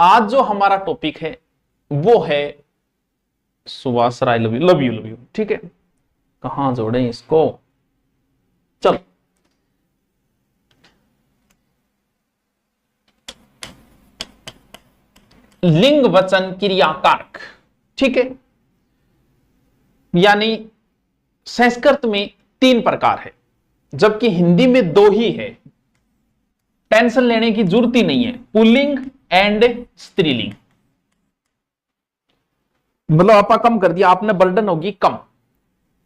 आज जो हमारा टॉपिक है वो है Subhash Rai love you love you love you. ठीक है, कहां जोड़ें इसको, चल लिंग वचन क्रियाकारक। ठीक है, यानी संस्कृत में 3 प्रकार है जबकि हिंदी में 2 ही है। टेंशन लेने की जरूरत ही नहीं है, पुल्लिंग एंड स्त्रीलिंग। मतलब आपा कम कर दिया, आपने बर्डन होगी कम,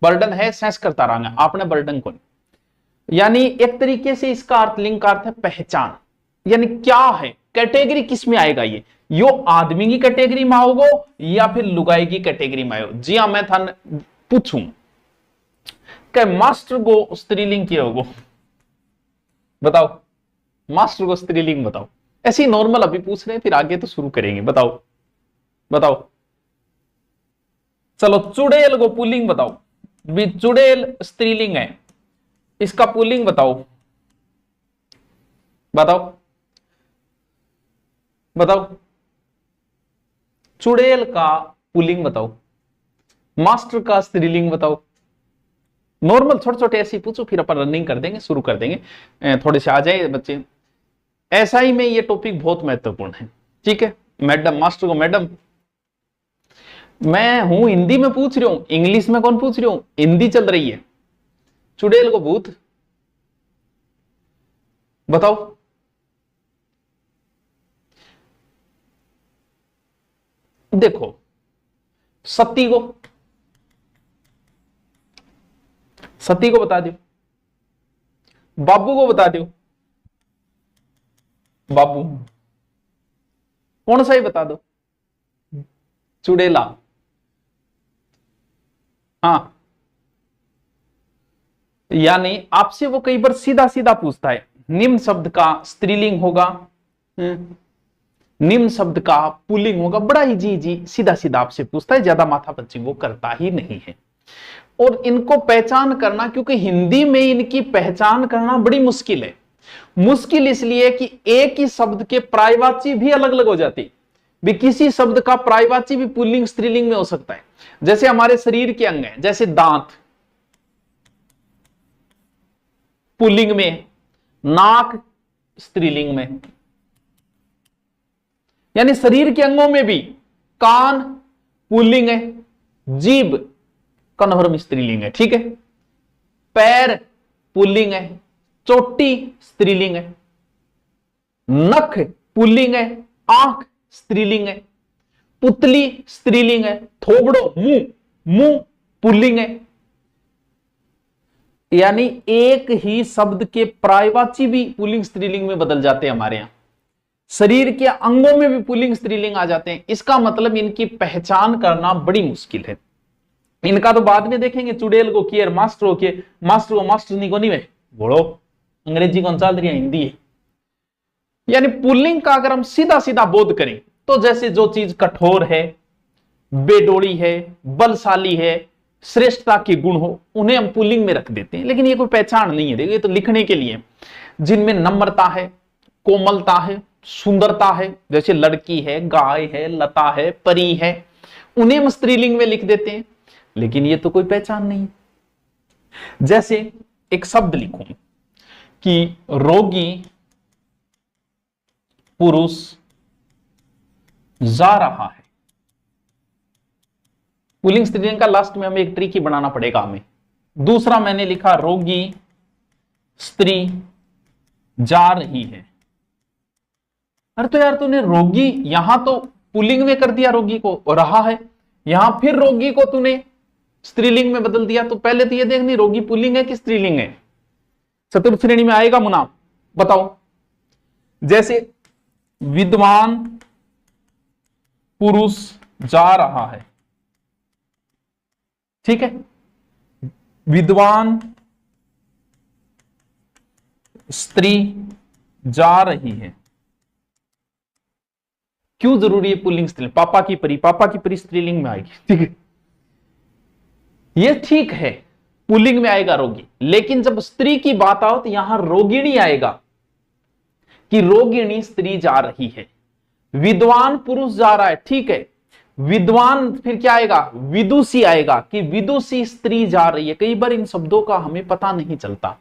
बर्डन है संस्कृत रंग, आपने बर्डन को नहीं। यानी एक तरीके से इसका अर्थ, लिंग का अर्थ है पहचान, यानी क्या है, कैटेगरी किस में आएगा, ये यो आदमी की कैटेगरी में आओगो या फिर लुगाई की कैटेगरी में आओ। जी हाँ, मैं था पूछूं क्या मास्टर को स्त्रीलिंग किया होगो, बताओ मास्टर को स्त्रीलिंग बताओ। ऐसे ही नॉर्मल अभी पूछ रहे हैं, फिर आगे तो शुरू करेंगे। बताओ बताओ, चलो चुड़ैल को पुल्लिंग बताओ। भी चुड़ैल स्त्रीलिंग है, इसका पुल्लिंग बताओ, बताओ बताओ। चुड़ैल का पुल्लिंग बताओ, मास्टर का स्त्रीलिंग बताओ। नॉर्मल छोटे छोटे ऐसे पूछो, फिर अपन रनिंग कर देंगे, शुरू कर देंगे। थोड़े से आ जाए बच्चे। ऐसा ही में ये टॉपिक बहुत महत्वपूर्ण है। ठीक है, मैडम, मास्टर को मैडम। मैं हूं हिंदी में पूछ रही हूं, इंग्लिश में कौन पूछ रही हूं, हिंदी चल रही है। चुड़ैल को भूत बताओ। देखो, सती को, सती को बता दो, बाबू को बता दो, बाबू कौन सा ही बता दो, चुड़ैला। हाँ, यानी आपसे वो कई बार सीधा सीधा पूछता है, निम्न शब्द का स्त्रीलिंग होगा, निम्न शब्द का पुल्लिंग होगा, बड़ा ही जी जी सीधा सीधा आपसे पूछता है, ज्यादा माथा पच्ची वो करता ही नहीं है। और इनको पहचान करना, क्योंकि हिंदी में इनकी पहचान करना बड़ी मुश्किल है। मुश्किल इसलिए कि एक ही शब्द के पर्यायवाची भी अलग अलग हो जाती भी, किसी शब्द का पर्यायवाची भी पुल्लिंग स्त्रीलिंग में हो सकता है। जैसे हमारे शरीर के अंग हैं, जैसे दांत पुल्लिंग में, नाक स्त्रीलिंग में, यानी शरीर के अंगों में भी कान पुल्लिंग है, जीभ कन्वर्म स्त्रीलिंग है। ठीक है, पैर पुल्लिंग है, चोटी स्त्रीलिंग है, नख पुल्लिंग है, आंख स्त्रीलिंग है, पुतली स्त्रीलिंग है, थोबड़ो मुंह, मुंह पुल्लिंग है। यानी एक ही शब्द के पर्यायवाची भी पुल्लिंग स्त्रीलिंग में बदल जाते हैं हमारे यहां। शरीर के अंगों में भी पुल्लिंग स्त्रीलिंग आ जाते हैं। इसका मतलब इनकी पहचान करना बड़ी मुश्किल है। इनका तो बाद में देखेंगे, चुड़ैल को कियर मास्टर हो के, मास्टर को मास्टर नहीं को नहीं में बोलो, अंग्रेजी कौन चल रही है, हिंदी है। यानी पुल्लिंग का अगर हम सीधा सीधा बोध करें तो जैसे जो चीज कठोर है, बेडोड़ी है, बलशाली है, श्रेष्ठता के गुण हो, उन्हें हम पुल्लिंग में रख देते हैं। लेकिन ये कोई पहचान नहीं है, देखिए ये तो लिखने के लिए। जिनमें नम्रता है, कोमलता है, सुंदरता है, जैसे लड़की है, गाय है, लता है, परी है, उन्हें हम स्त्रीलिंग में लिख देते हैं। लेकिन ये तो कोई पहचान नहीं। जैसे एक शब्द लिखूं कि रोगी पुरुष जा रहा है, पुल्लिंग स्त्रीलिंग का लास्ट में हमें एक ट्रिक ही बनाना पड़ेगा हमें। दूसरा मैंने लिखा रोगी स्त्री जा रही है। अरे तो यार तूने रोगी यहां तो पुल्लिंग में कर दिया, रोगी को रहा है, यहां फिर रोगी को तूने स्त्रीलिंग में बदल दिया। तो पहले तो ये देखनी रोगी पुल्लिंग है कि स्त्रीलिंग है। चतुर्थ श्रेणी में आएगा मुनाफ, बताओ। जैसे विद्वान पुरुष जा रहा है, ठीक है, विद्वान स्त्री जा रही है। क्यों जरूरी है पुल्लिंग स्त्रीलिंग? पापा की परी, पापा की परी स्त्रीलिंग में आएगी, ठीक है, ये ठीक है, पुल्लिंग में आएगा रोगी। लेकिन जब स्त्री की बात आओ तो यहां रोगिणी आएगा कि रोगिणी स्त्री जा रही है। विद्वान पुरुष जा रहा है, ठीक है। विद्वान फिर क्या आएगा, विदुषी आएगा कि विदुषी स्त्री जा रही है। कई बार इन शब्दों का हमें पता नहीं चलता।